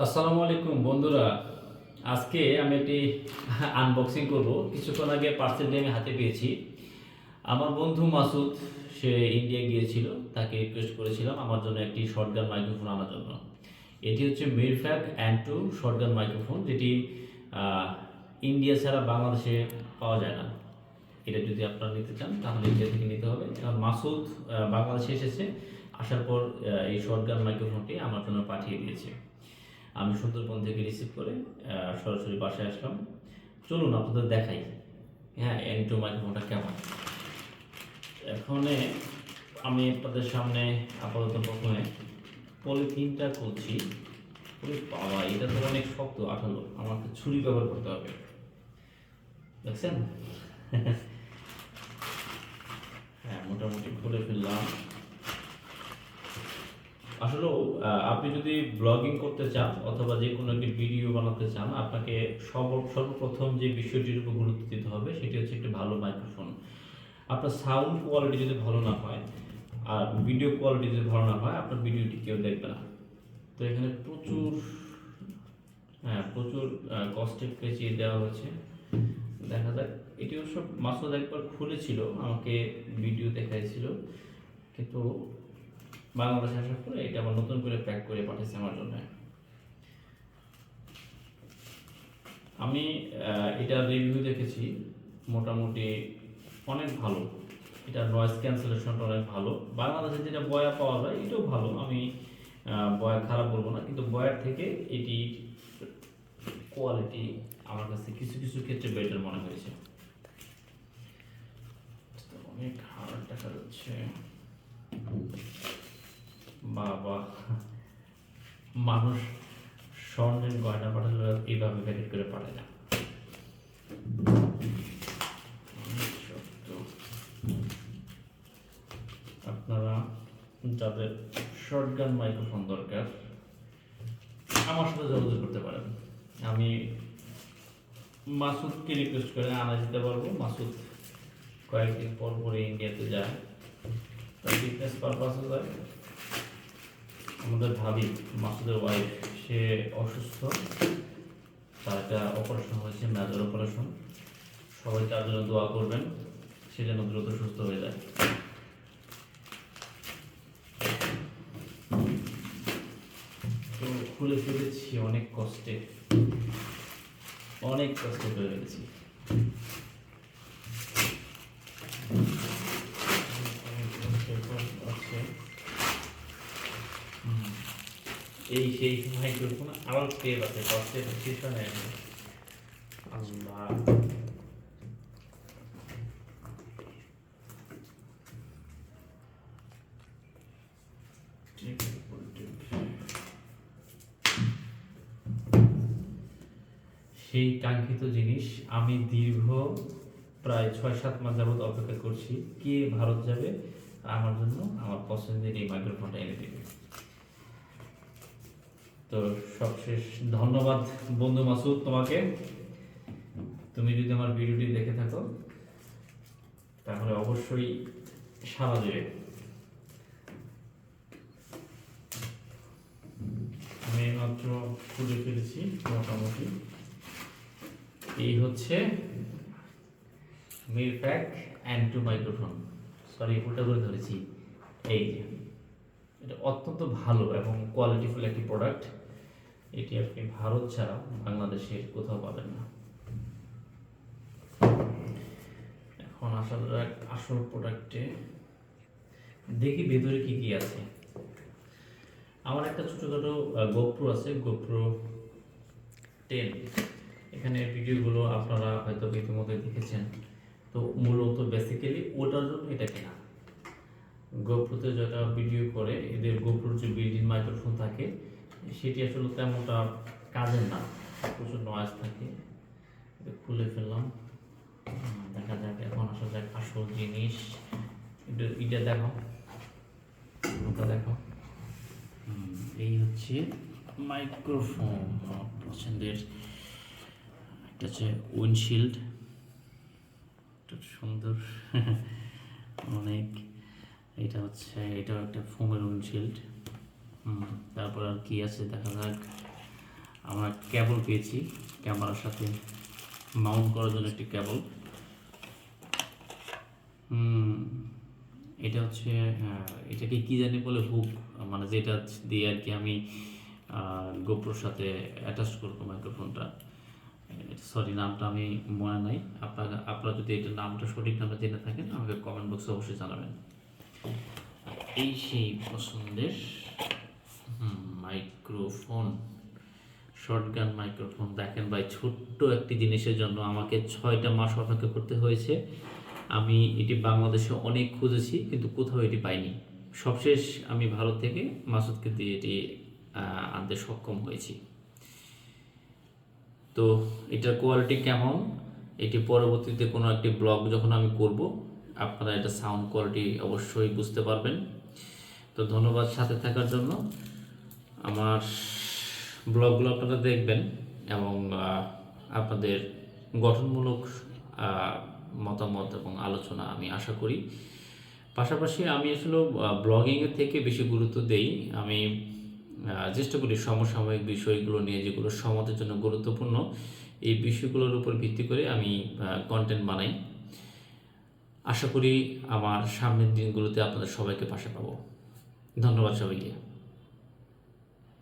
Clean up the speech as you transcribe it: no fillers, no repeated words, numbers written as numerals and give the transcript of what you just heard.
আসসালামু আলাইকুম বন্ধুরা। আজকে আমি একটি আনবক্সিং করব। কিছুক্ষণ আগে পার্সেলটি আমি হাতে পেয়েছি। আমার বন্ধু মাসুদ, সে ইন্ডিয়া গিয়েছিল, তাকে রিকোয়েস্ট করেছিলাম আমার জন্য একটি শর্টগান মাইক্রোফোন আনার জন্য। এটি হচ্ছে মিরফ্যাক অ্যান্ড 2 শর্টগান মাইক্রোফোন, যেটি আহ, ইন্ডিয়া ছাড়া বাংলাদেশে পাওয়া যায় না। এটা যদি আপনারা নিতে চান তাহলে ইন্ডিয়া থেকে নিতে হবে। এখন মাসুদ বাংলাদেশে এসেছে, আসার পর এই শর্টগান মাইক্রোফোনটি আমার জন্য পাঠিয়ে দিয়েছে। আমি সুন্দরবন থেকে রিসিভ করে সরাসরি বাসায় আসলাম। চলুন আপনাদের দেখাই, হ্যাঁ, এন্টো মাইক্রোফোনটা কেমন। এখানে আমি আপনাদের সামনে আপাতত প্রথমে পলিথিনটা খুলছি। ওরে বাবা, এটা তো অনেক শক্ত আঠালো, আমাকে ছুরি ব্যবহার করতে হবে, দেখছেন? হ্যাঁ, মোটামুটি খুলে ফেললাম। আসলেও আপনি যদি ব্লগিং করতে চান অথবা যে কোনো একটি ভিডিও বানাতে চান, আপনাকে সর্বপ্রথম যে বিষয়টির উপর গুরুত্ব দিতে হবে সেটি হচ্ছে একটি ভালো মাইক্রোফোন। আপনার সাউন্ড কোয়ালিটি যদি ভালো না হয় আর ভিডিও কোয়ালিটি যদি ভালো না হয়, আপনার ভিডিওটি কেউ দেখবে না। তো এখানে প্রচুর, হ্যাঁ, প্রচুর কস্টিক পেঁচিয়ে দেওয়া হয়েছে। দেখা যাক। এটিও সব মাসুদ একবার খুলেছিল, আমাকে ভিডিও দেখাইছিল, কিন্তু বাংলাদেশে আসার পরে এটা আবার নতুন করে প্যাক করে পাঠিয়েছে আমার জন্য। আমি এটা রিভিউ দেখেছি, মোটামুটি অনেক ভালো। এটা নয়েজ ক্যান্সেলেশনটা অনেক ভালো। বাংলাদেশে যেটা বয়া পাওয়া যায় এটাও ভালো, আমি বয়া খারাপ বলবো না, কিন্তু বয়ার থেকে এটি কোয়ালিটি আমার কাছে কিছু কিছু ক্ষেত্রে বেটার মনে হয়েছে। অনেক হার্ড দেখা যাচ্ছে। বাবা, মানুষ স্বর্ণের গয়না পাঠালে এইভাবে প্যাকেট করে পাঠায় না। আপনারা যাদের শর্টগান মাইক্রোফোন দরকার আমার সাথে যোগাযোগ করতে পারেন। আমি মাসুদকে রিকোয়েস্ট করে আনা দিতে পারবো। মাসুদ কয়েকদিন পর পরে ইন্ডিয়াতে যায়, তার বিজনেস পারপাসে যায়। আমাদের ভাবি, মাসুদের ওয়াইফ, সে অসুস্থ, তার একটা অপারেশন হয়েছে, মেজর অপারেশন। সবাই তার জন্য দোয়া করবেন, সে যেন দ্রুত সুস্থ হয়ে যায়। তো খুলে ফেলেছি অনেক কষ্টে, অনেক কষ্ট করে ফেলেছি। এই সেই মাইক্রোফোন আরো টেপ আছে, কষ্টের পিছনে আল্লাহ। সেই কাঙ্ক্ষিত জিনিস আমি দীর্ঘ প্রায় 6-7 মাস যাবত অপেক্ষা করছি, কে ভারত যাবে আমার জন্য আমার পছন্দের এই মাইক্রোফোনটা এনে দেবে। তো সবশেষ ধন্যবাদ বন্ধু মাসুদ তোমাকে। তুমি যদি আমার ভিডিওটি দেখে থাকো তাহলে অবশ্যই সাড়া দেবে। আমি মাত্র খুলে ফেলেছি মোটামুটি। এই হচ্ছে মিরফ্যাক অ্যান্ড 2 মাইক্রোফোন, সরি উল্টা করে ধরেছি। এই যে এটা অত্যন্ত ভালো এবং কোয়ালিটিফুল একটি প্রোডাক্ট। এটি আপনি ভারত ছাড়া বাংলাদেশের কোথাও পাবেন না। এখন আসা যাক আসল প্রোডাক্টে, দেখি ভেতরে কি কি আছে। আমার একটা ছোটোখাটো গোপ্রো আছে, গোপ্রো 10। এখানে ভিডিওগুলো আপনারা হয়তো ইতিমধ্যে দেখেছেন। তো মূলত বেসিক্যালি ওটার জন্য এটা কেনা। গোপ্রোতে যেটা ভিডিও করে, এদের গোপ্রোর যে বিল্ডিং মাইক্রোফোন থাকে সেটি আসলে তেমনটা কাজের না, প্রচুর নয়েজ থাকে। এটা খুলে ফেললাম, দেখা যাক। এখন আসা যাক আসল জিনিস। এটা দেখো, ওটা দেখো। এই হচ্ছে মাইক্রোফোন পছন্দের। এটা হচ্ছে উইন্ডশিল্ড, সুন্দর অনেক। এটা হচ্ছে, এটাও একটা ফোমের উইন্ডশিল্ড। তারপর আর কি আছে দেখা যাক। আমরা কেবল পেয়েছি ক্যামেরার সাথে মাউন্ট করার জন্য একটি কেবল। এটা হচ্ছে এটাকে কি জানি বলে, হুক, মানে যেটা দিয়ে আর কি আমি গোপ্রোর সাথে অ্যাটাচ করবো মাইক্রোফোনটা। সরি, নামটা আমি মনে নাই। আপনারা যদি এটার নামটা, সঠিক নামটা জেনে থাকেন আমাকে কমেন্ট বক্সে অবশ্যই জানাবেন। এই সেই পছন্দের মাইক্রোফোন, শর্টগান মাইক্রোফোন। দেখেন ভাই, ছোট্ট একটি জিনিসের জন্য আমাকে 6টা মাস অপেক্ষা করতে হয়েছে। আমি এটি বাংলাদেশে অনেক খুঁজেছি কিন্তু কোথাও এটি পাইনি। সবশেষ আমি ভারত থেকে মাসুদকে দিয়ে এটি আনতে সক্ষম হয়েছি। তো এটার কোয়ালিটি কেমন, এটি পরবর্তীতে কোনো একটি ব্লগ যখন আমি করব, আপনারা এটা সাউন্ড কোয়ালিটি অবশ্যই বুঝতে পারবেন। তো ধন্যবাদ সাথে থাকার জন্য। আমার ব্লগগুলো আপনারা দেখবেন এবং আপনাদের গঠনমূলক মতামত এবং আলোচনা আমি আশা করি। পাশাপাশি আমি আসলে ব্লগিংয়ের থেকে বেশি গুরুত্ব দেই। আমি চেষ্টা করি সমসাময়িক বিষয়গুলো নিয়ে, যেগুলো সমাজের জন্য গুরুত্বপূর্ণ, এই বিষয়গুলোর উপর ভিত্তি করে আমি কন্টেন্ট বানাই। আশা করি আমার সামনের দিনগুলোতে আপনাদের সবাইকে পাশে পাবো। ধন্যবাদ সবাইকে।